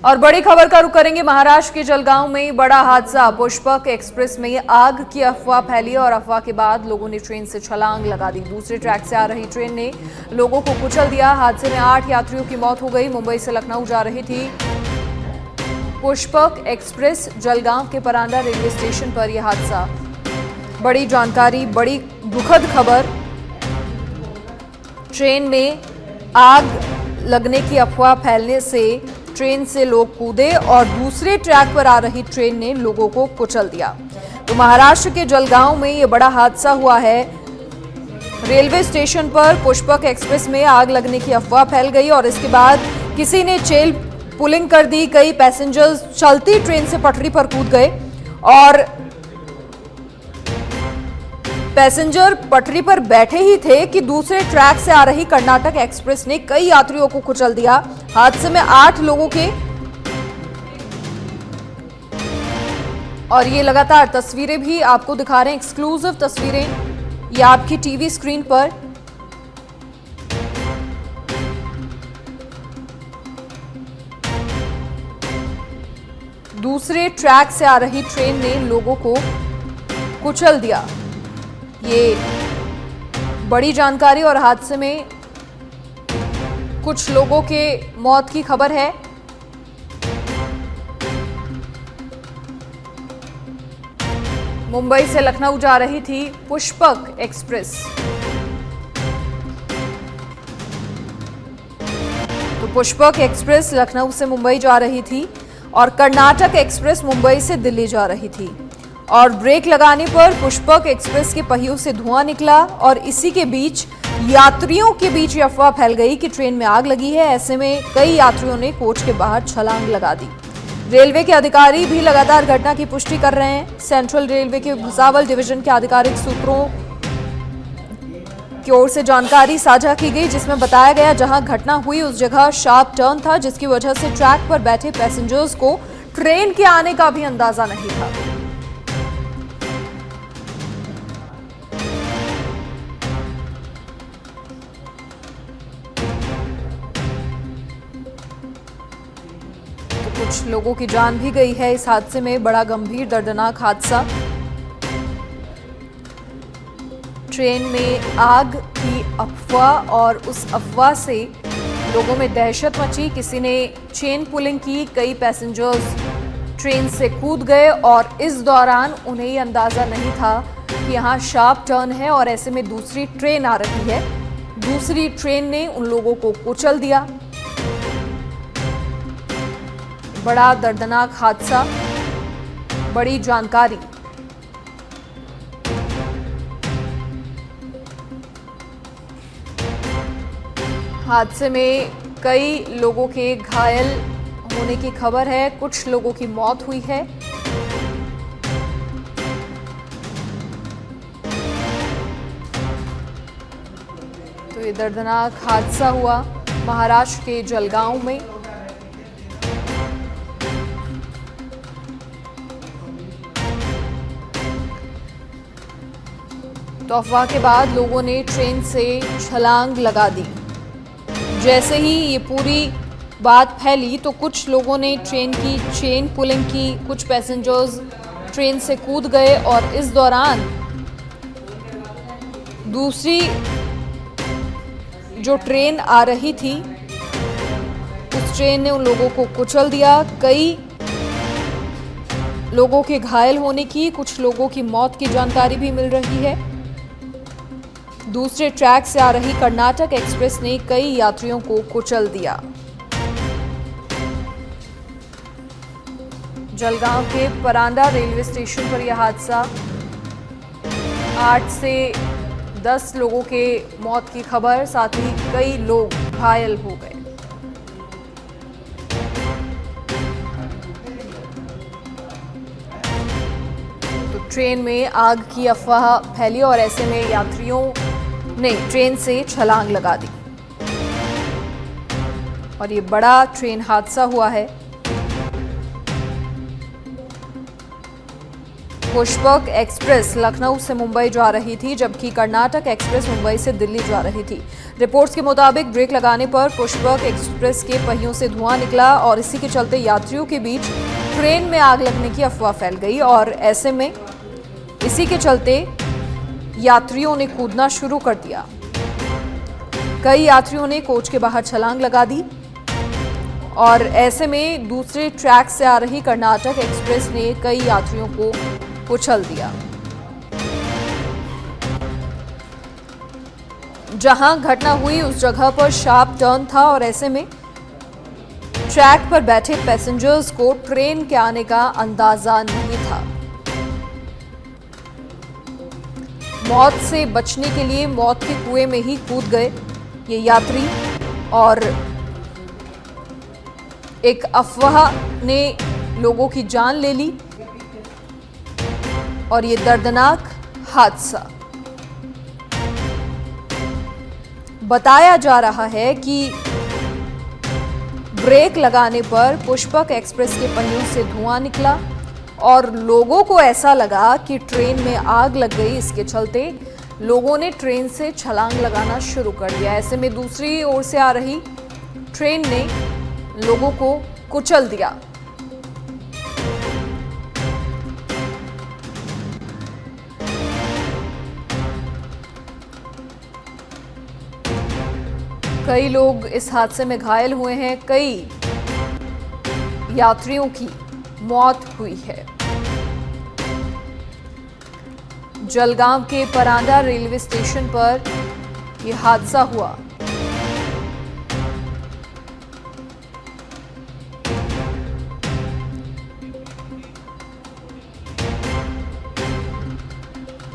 और बड़ी खबर का रुख करेंगे महाराष्ट्र के जलगांव में बड़ा हादसा। पुष्पक एक्सप्रेस में आग की अफवाह फैली और अफवाह के बाद लोगों ने ट्रेन से छलांग लगा दी। दूसरे ट्रैक से आ रही ट्रेन ने लोगों को कुचल दिया। हादसे में 8 यात्रियों की मौत हो गई। मुंबई से लखनऊ जा रही थी पुष्पक एक्सप्रेस। जलगांव के परांडा रेलवे स्टेशन पर यह हादसा। बड़ी जानकारी, बड़ी दुखद खबर। ट्रेन में आग लगने की अफवाह फैलने से ट्रेन से लोग कूदे और दूसरे ट्रैक पर आ रही ट्रेन ने लोगों को कुचल दिया। तो महाराष्ट्र के जलगांव में यह बड़ा हादसा हुआ है। रेलवे स्टेशन पर पुष्पक एक्सप्रेस में आग लगने की अफवाह फैल गई और इसके बाद किसी ने चेन पुलिंग कर दी। कई पैसेंजर्स चलती ट्रेन से पटरी पर कूद गए और पैसेंजर पटरी पर बैठे ही थे कि दूसरे ट्रैक से आ रही कर्नाटक एक्सप्रेस ने कई यात्रियों को कुचल दिया। हादसे में 8 लोगों के और ये लगातार तस्वीरें भी आपको दिखा रहे हैं, एक्सक्लूसिव तस्वीरें ये आपकी टीवी स्क्रीन पर। दूसरे ट्रैक से आ रही ट्रेन ने लोगों को कुचल दिया। ये बड़ी जानकारी और हादसे में कुछ लोगों के मौत की खबर है। मुंबई से लखनऊ जा रही थी पुष्पक एक्सप्रेस। तो पुष्पक एक्सप्रेस लखनऊ से मुंबई जा रही थी और कर्नाटक एक्सप्रेस मुंबई से दिल्ली जा रही थी और ब्रेक लगाने पर पुष्पक एक्सप्रेस के पहियों से धुआं निकला और इसी के बीच यात्रियों के बीच ये अफवाह फैल गई कि ट्रेन में आग लगी है। ऐसे में कई यात्रियों ने कोच के बाहर छलांग लगा दी। रेलवे के अधिकारी भी लगातार घटना की पुष्टि कर रहे हैं। सेंट्रल रेलवे के भुसावल डिवीजन के आधिकारिक सूत्रों की ओर से जानकारी साझा की गई, जिसमें बताया गया जहां घटना हुई उस जगह शार्प टर्न था, जिसकी वजह से ट्रैक पर बैठे पैसेंजर्स को ट्रेन के आने का भी अंदाजा नहीं था। कुछ लोगों की जान भी गई है इस हादसे में। बड़ा गंभीर दर्दनाक हादसा। ट्रेन में आग की अफवाह और उस अफवाह से लोगों में दहशत मची। किसी ने चेन पुलिंग की, कई पैसेंजर्स ट्रेन से कूद गए और इस दौरान उन्हें ये अंदाजा नहीं था कि यहाँ शार्प टर्न है और ऐसे में दूसरी ट्रेन आ रही है। दूसरी ट्रेन ने उन लोगों को कुचल दिया। बड़ा दर्दनाक हादसा, बड़ी जानकारी। हादसे में कई लोगों के घायल होने की खबर है। कुछ लोगों की मौत हुई है। तो ये दर्दनाक हादसा हुआ महाराष्ट्र के जलगांव में। तो अफवाह के बाद लोगों ने ट्रेन से छलांग लगा दी। जैसे ही ये पूरी बात फैली तो कुछ लोगों ने ट्रेन की चेन पुलिंग की, कुछ पैसेंजर्स ट्रेन से कूद गए और इस दौरान दूसरी जो ट्रेन आ रही थी उस ट्रेन ने उन लोगों को कुचल दिया। कई लोगों के घायल होने की, कुछ लोगों की मौत की जानकारी भी मिल रही है। दूसरे ट्रैक से आ रही कर्नाटक एक्सप्रेस ने कई यात्रियों को कुचल दिया। जलगांव के परांडा रेलवे स्टेशन पर यह हादसा। 8 से 10 लोगों के मौत की खबर, साथ ही कई लोग घायल हो गए। तो ट्रेन में आग की अफवाह फैली और ऐसे में यात्रियों ने ट्रेन से छलांग लगा दी और ये बड़ा ट्रेन हादसा हुआ है। पुष्पक एक्सप्रेस लखनऊ से मुंबई जा रही थी, जबकि कर्नाटक एक्सप्रेस मुंबई से दिल्ली जा रही थी। रिपोर्ट्स के मुताबिक ब्रेक लगाने पर पुष्पक एक्सप्रेस के पहियों से धुआं निकला और इसी के चलते यात्रियों के बीच ट्रेन में आग लगने की अफवाह फैल गई और ऐसे में इसी के चलते यात्रियों ने कूदना शुरू कर दिया। कई यात्रियों ने कोच के बाहर छलांग लगा दी और ऐसे में दूसरे ट्रैक से आ रही कर्नाटक एक्सप्रेस ने कई यात्रियों को कुचल दिया। जहां घटना हुई उस जगह पर शार्प टर्न था और ऐसे में ट्रैक पर बैठे पैसेंजर्स को ट्रेन के आने का अंदाजा नहीं था। मौत से बचने के लिए मौत के कुएं में ही कूद गए ये यात्री और एक अफवाह ने लोगों की जान ले ली और ये दर्दनाक हादसा। बताया जा रहा है कि ब्रेक लगाने पर पुष्पक एक्सप्रेस के पहियों से धुआं निकला और लोगों को ऐसा लगा कि ट्रेन में आग लग गई। इसके चलते लोगों ने ट्रेन से छलांग लगाना शुरू कर दिया। ऐसे में दूसरी ओर से आ रही ट्रेन ने लोगों को कुचल दिया। कई लोग इस हादसे में घायल हुए हैं, कई यात्रियों की मौत हुई है। जलगांव के परांडा रेलवे स्टेशन पर यह हादसा हुआ।